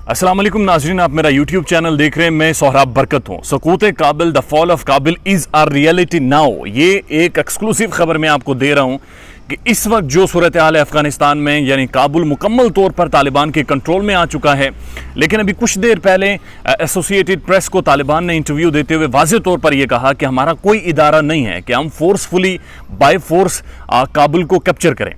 अस्सलाम वालेकुम नाजरीन, आप मेरा यूट्यूब चैनल देख रहे हैं। मैं सोहराब बरकत हूँ। सकूत काबिल, द फॉल ऑफ काबिल इज़ आर रियलिटी नाउ। ये एक एक्सक्लूसिव खबर मैं आपको दे रहा हूँ कि इस वक्त जो सूरत हाल है अफगानिस्तान में, यानी काबुल मुकम्मल तौर पर तालिबान के कंट्रोल में आ चुका है। लेकिन अभी कुछ देर पहले एसोसिएटेड प्रेस को तालिबान ने इंटरव्यू देते हुए वाज़ेह तौर पर यह कहा कि हमारा कोई इदारा नहीं है कि हम फोर्सफुली बाय फोर्स काबुल को कैप्चर करें।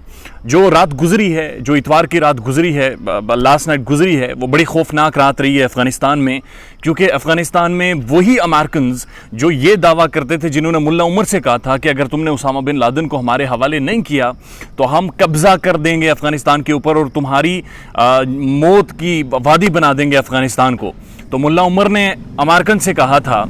जो रात गुजरी है, जो इतवार की रात गुजरी है, लास्ट नाइट गुजरी है, वो बड़ी खौफनाक रात रही है अफ़गानिस्तान में, क्योंकि अफ़गानिस्तान में वही अमेरिकन्स जो ये दावा करते थे, जिन्होंने मुल्ला उमर से कहा था कि अगर तुमने उसामा बिन लादेन को हमारे हवाले नहीं किया तो हम कब्ज़ा कर देंगे अफ़गानिस्तान के ऊपर और तुम्हारी मौत की वादी बना देंगे अफ़गानिस्तान को। तो मुल्ला उमर ने अमेरिकन से कहा था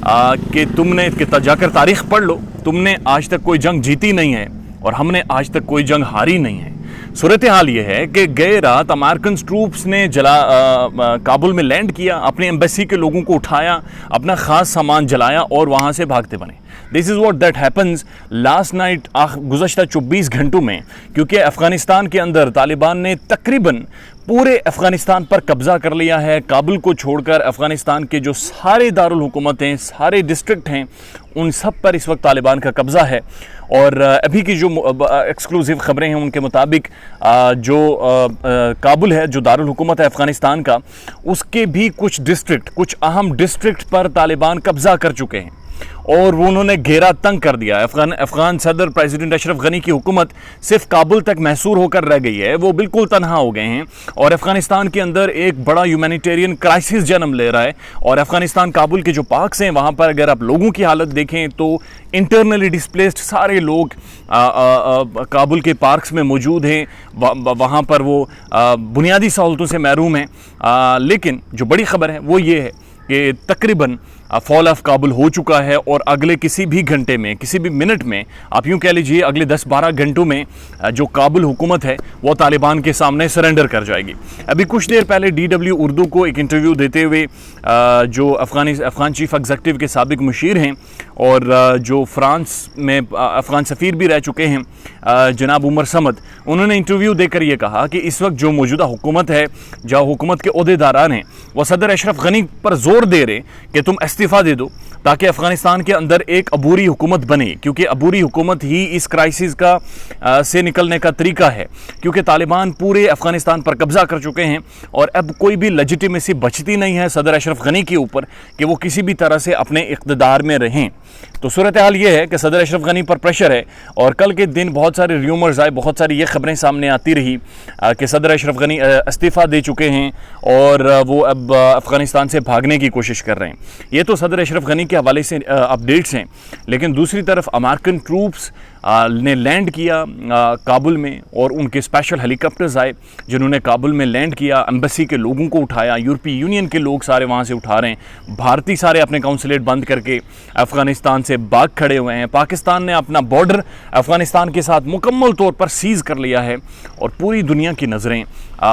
कि तुमने जाकर तारीख़ पढ़ लो, तुमने आज तक कोई जंग जीती नहीं है और हमने आज तक कोई जंग हारी नहीं है। सूरत हाल ये है कि गए रात अमेरिकन ट्रूप्स ने काबुल में लैंड किया, अपने एम्बेसी के लोगों को उठाया, अपना ख़ास सामान जलाया और वहाँ से भागते बने। This is what that happens last night गुज़श्ता 24 घंटों में, क्योंकि अफ़गानिस्तान के अंदर तालिबान ने तकरीबन पूरे अफ़गानिस्तान पर कब्ज़ा कर लिया है। काबुल को छोड़कर अफ़गानिस्तान के जो सारे दारुल हुकूमत हैं, सारे डिस्ट्रिक्ट हैं, उन सब पर इस वक्त तालिबान का कब्ज़ा है। और अभी की जो एक्सक्लूसिव ख़बरें हैं उनके मुताबिक जो काबुल है, जो दारुल हुकूमत है अफ़गानिस्तान का, उसके भी कुछ डिस्ट्रिक्ट, कुछ अहम डिस्ट्रिक्ट पर तालिबान कब्ज़ा कर चुके हैं और वो उन्होंने घेरा तंग कर दिया। अफ़गान सदर प्रेसिडेंट अशरफ गनी की हुकूमत सिर्फ काबुल तक महसूर होकर रह गई है, वो बिल्कुल तनहा हो गए हैं और अफ़गानिस्तान के अंदर एक बड़ा ह्यूमैनिटेरियन क्राइसिस जन्म ले रहा है। और अफ़गानिस्तान काबुल के जो पार्क्स हैं, वहाँ पर अगर आप लोगों की हालत देखें तो इंटरनली डिस्प्लेस्ड सारे लोग काबुल के पार्क्स में मौजूद हैं। वहाँ पर वो बुनियादी सहूलतों से महरूम हैं। लेकिन जो बड़ी ख़बर है वो ये है कि तकरीबन फॉल ऑफ काबुल हो चुका है और अगले किसी भी घंटे में, किसी भी मिनट में, आप यूँ कह लीजिए अगले 10-12 घंटों में जो काबुल हुकूमत है वो तालिबान के सामने सरेंडर कर जाएगी। अभी कुछ देर पहले DW उर्दू को एक इंटरव्यू देते हुए जो अफ़गान चीफ एग्जीक्यूटिव के साबिक मुशीर हैं और जो फ्रांस में अफ़गान सफ़ीर भी रह चुके हैं, जनाब उमर समद, उन्होंने इंटरव्यू देकर ये कहा कि इस वक्त जो मौजूदा हुकूमत है, जो हुकूमत के ओहदेदारान हैं, वो सदर अशरफ गनी पर जोर दे रहे कि तुम इस्तीफ़ा दे दो ताकि अफ़गानिस्तान के अंदर एक अबूरी हुकूमत बने, क्योंकि अबूरी हुकूमत ही इस क्राइसिस का से निकलने का तरीका है। क्योंकि तालिबान पूरे अफ़गानिस्तान पर कब्ज़ा कर चुके हैं और अब कोई भी लेजिटिमेसी बचती नहीं है सदर अशरफ गनी के ऊपर कि वो किसी भी तरह से अपने इक़्तिदार में रहें। तो सूरत हाल ये है कि सदर अशरफ गनी पर प्रेशर है और कल के दिन बहुत सारे र्यूमर्स आए, बहुत सारी ये खबरें सामने आती रही कि सदर अशरफ गनी इस्तीफ़ा दे चुके हैं और वो अब अफ़गानिस्तान से भागने की कोशिश कर रहे हैं। ये तो सदर अशरफ गनी के हवाले से अपडेट्स हैं। लेकिन दूसरी तरफ अमेरिकन ट्रूप्स ने लैंड किया काबुल में और उनके स्पेशल हेलीकॉप्टर्स आए जिन्होंने काबुल में लैंड किया, एम्बेसी के लोगों को उठाया, यूरोपीय यूनियन के लोग सारे वहाँ से उठा रहे हैं, भारतीय सारे अपने काउंसलेट बंद करके अफ़गानिस्तान से भाग खड़े हुए हैं। पाकिस्तान ने अपना बॉर्डर अफ़गानिस्तान के साथ मुकम्मल तौर पर सीज़ कर लिया है और पूरी दुनिया की नज़रें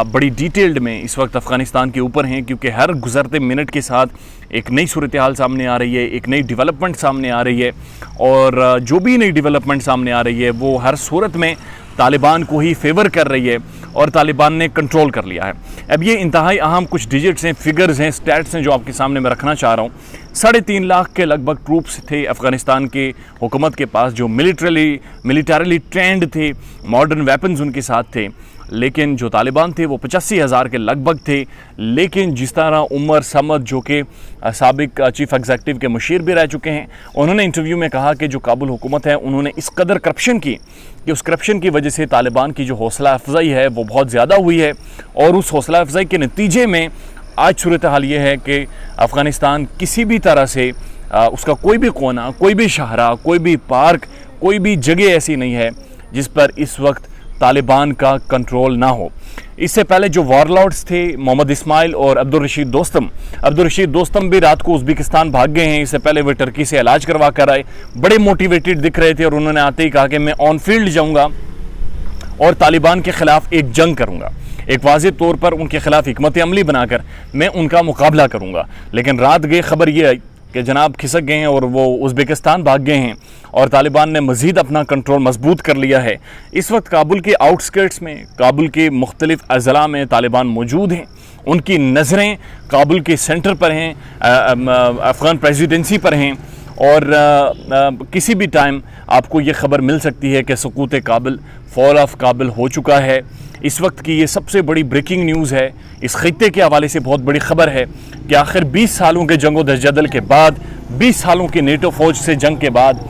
बड़ी डिटेल्ड में इस वक्त अफ़गानिस्तान के ऊपर हैं, क्योंकि हर गुज़रते मिनट के साथ एक नई सूरत हाल सामने आ रही है, एक नई डेवलपमेंट सामने आ रही है और जो भी नई डेवलपमेंट सामने आ रही है वो हर सूरत में तालिबान को ही फेवर कर रही है और तालिबान ने कंट्रोल कर लिया है। अब ये इंतहाई अहम कुछ डिजिट्स हैं, फिगर्स हैं, स्टैट्स हैं जो आपके सामने मैं रखना चाह रहा हूँ। 3.5 लाख के लगभग ट्रूप्स थे अफ़गानिस्तान के हुकूमत के पास, जो मिलिटरली ट्रेंड थे, मॉडर्न वेपन्स उनके साथ थे। लेकिन जो तालिबान थे वो 85,000 के लगभग थे। लेकिन जिस तरह उमर समद, जो कि साबिक चीफ एग्जीक्यूटिव के मुशीर भी रह चुके हैं, उन्होंने इंटरव्यू में कहा कि जो काबुल हुकूमत है उन्होंने इस कदर करप्शन की कि उस करप्शन की वजह से तालिबान की जो हौसला अफजाई है वो बहुत ज़्यादा हुई है और उस हौसला अफजाई के नतीजे में आज सूरत हाल ये है कि अफ़गानिस्तान किसी भी तरह से उसका कोई भी कोना, कोई भी शहरा, कोई भी पार्क, कोई भी जगह ऐसी नहीं है जिस पर इस वक्त तालिबान का कंट्रोल ना हो। इससे पहले जो वॉरलॉर्ड्स थे, मोहम्मद इस्माइल और अब्दुल रशीद दोस्तम भी रात को उज़्बेकिस्तान भाग गए हैं। इससे पहले वे टर्की से इलाज करवा कर आए, बड़े मोटिवेटेड दिख रहे थे और उन्होंने आते ही कहा कि मैं ऑन फील्ड जाऊँगा और तालिबान के ख़िलाफ़ एक जंग करूँगा, एक वाज़ेह तौर पर उनके ख़िलाफ़ हिकमत अमली बनाकर मैं उनका मुकाबला करूँगा। लेकिन रात गए खबर ये आई कि जनाब खिसक गए हैं और वो उज़्बेकिस्तान भाग गए हैं और तालिबान ने मज़ीद अपना कंट्रोल मजबूत कर लिया है। इस वक्त काबुल के आउटस्कर्ट्स में, काबुल के मुख्तलिफ अज़ला में तालिबान मौजूद हैं उनकी नज़रें काबुल के सेंटर पर हैं, अफ़गान प्रेसिडेंसी पर हैं, और किसी भी टाइम आपको ये ख़बर मिल सकती है कि सकूत काबिल, फॉल ऑफ काबिल हो चुका है। इस वक्त की ये सबसे बड़ी ब्रेकिंग न्यूज़ है। इस खित्ते के हवाले से बहुत बड़ी ख़बर है कि आखिर 20 सालों के जंगो दहशतजदल के बाद, 20 सालों की नेटो फ़ौज से जंग के बाद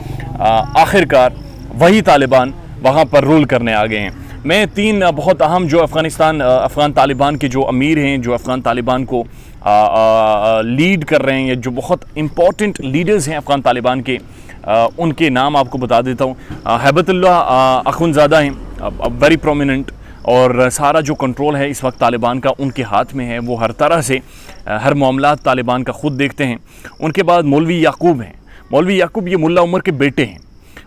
आखिरकार वही तालिबान वहाँ पर रूल करने आ गए हैं। मैं 3 बहुत अहम जो अफ़गान तालिबान के जो अमीर हैं, जो अफ़गान तालिबान को लीड कर रहे हैं, या जो बहुत इम्पॉर्टेंट लीडर्स हैं अफ़गान तालिबान के, उनके नाम आपको बता देता हूँ। हैबतुल्लाह अखुंज़ादा हैं, वेरी प्रोमिनेंट, और सारा जो कंट्रोल है इस वक्त तालिबान का उनके हाथ में है। वो हर तरह से हर मामला तालिबान का ख़ुद देखते हैं। उनके बाद मौलवी याकूब हैं। मौलवी याकूब ये मुल्ला उमर के बेटे हैं,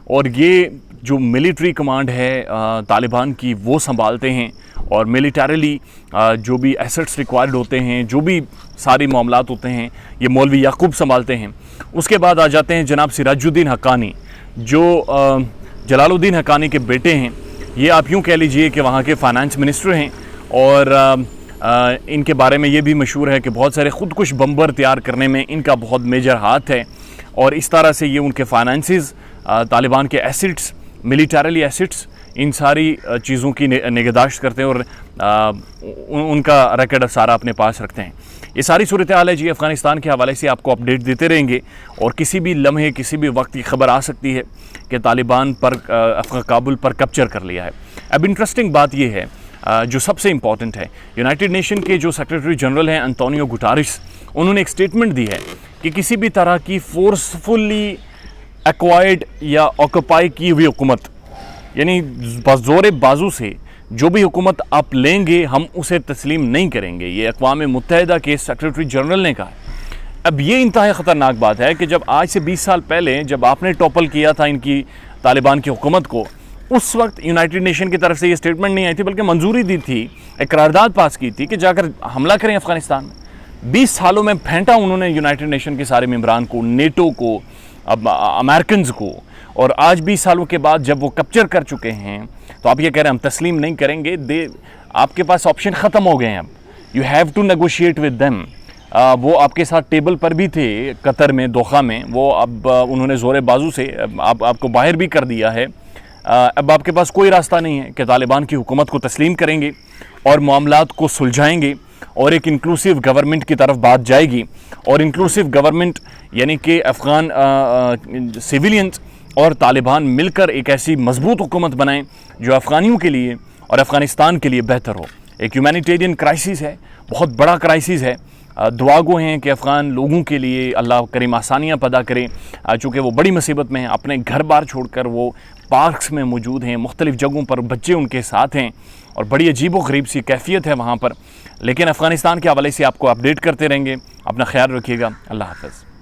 और ये जो मिलिट्री कमांड है तालिबान की वो संभालते हैं, और मिलिटरीली जो भी एसेट्स रिक्वायर्ड होते हैं, जो भी सारी मामलात होते हैं, ये मौलवी याकूब संभालते हैं। उसके बाद आ जाते हैं जनाब सिराजुद्दीन हक्कानी, जो जलालुद्दीन हक्कानी के बेटे हैं। ये आप यूँ कह लीजिए कि वहाँ के फाइनेंस मिनिस्टर हैं, और इनके बारे में ये भी मशहूर है कि बहुत सारे ख़ुदकुश बम्बर तैयार करने में इनका बहुत मेजर हाथ है, और इस तरह से ये उनके फाइनेंसेस, तालिबान के एसेट्स, मिलिटरीली एसेट्स, इन सारी चीज़ों की निगहदाश्त करते हैं, और उनका रिकॉर्ड सारा अपने पास रखते हैं। ये सारी सूरत हाल है जी। अफ़गानिस्तान के हवाले से आपको अपडेट देते रहेंगे, और किसी भी लम्हे, किसी भी वक्त की खबर आ सकती है कि तालिबान पर काबुल पर कैप्चर कर लिया है। अब इंटरेस्टिंग बात यह है जो सबसे इम्पॉर्टेंट है, यूनाइटेड नेशन के जो सेक्रेटरी जनरल हैं एंटोनियो गुटारेस, उन्होंने एक स्टेटमेंट दी है कि किसी भी तरह की फोर्सफुली एक्वायर्ड या ऑक्यूपाई की हुई हुकूमत, यानी ज़ोर बाजू से जो भी हुकूमत आप लेंगे हम उसे तस्लीम नहीं करेंगे। ये अक़वाम मुत्तहिदा के सेक्रेटरी जनरल ने कहा है। अब ये इंतहाई ख़तरनाक बात है कि जब आज से 20 साल पहले जब आपने टॉपल किया था इनकी तालिबान की हुकूमत को, उस वक्त यूनाइटेड नेशन की तरफ से ये स्टेटमेंट नहीं आई थी, बल्कि मंजूरी दी थी, एक करारदाद पास की थी कि जाकर हमला करें अफ़गानिस्तान में। 20 सालों में फेंटा उन्होंने यूनाइटेड नेशन के सारे मेंबरान को, नेटो को, अब अमेरिकन्स को, और आज 20 सालों के बाद जब वो कैप्चर कर चुके हैं तो आप ये कह रहे हैं हम तस्लीम नहीं करेंगे। आपके पास ऑप्शन ख़त्म हो गए हैं। अब you have to negotiate with them. वो आपके साथ टेबल पर भी थे कतर में, दोहा में, वो अब उन्होंने ज़ोर बाजू से आपको बाहर भी कर दिया है। अब आपके पास कोई रास्ता नहीं है कि तालिबान की हुकूमत को तस्लीम करेंगे और मामलात को सुलझाएंगे, और एक इंक्लूसिव गवर्नमेंट की तरफ बात जाएगी। और इंक्लूसिव गवर्नमेंट यानी कि अफ़गान सिविलियंस और तालिबान मिलकर एक ऐसी मजबूत हुकूमत बनाएं जो अफ़गानियों के लिए और अफ़गानिस्तान के लिए बेहतर हो। एक ह्यूमैनिटेरियन क्राइसिस है, बहुत बड़ा क्राइसिस है। दुआ गो हैं कि अफ़गान लोगों के लिए अल्लाह करीम आसानियाँ पैदा करें, चूँकि वो बड़ी मुसीबत में हैं। अपने घर बार छोड़कर वो पार्क्स में मौजूद हैं, मुख्तलिफ़ जगहों पर बच्चे उनके साथ हैं, और बड़ी अजीब व गरीब सी कैफियत है वहाँ पर। लेकिन अफ़गानिस्तान के हवाले से आपको अपडेट करते रहेंगे। अपना ख्याल रखिएगा। अल्लाह हाफ़िज़।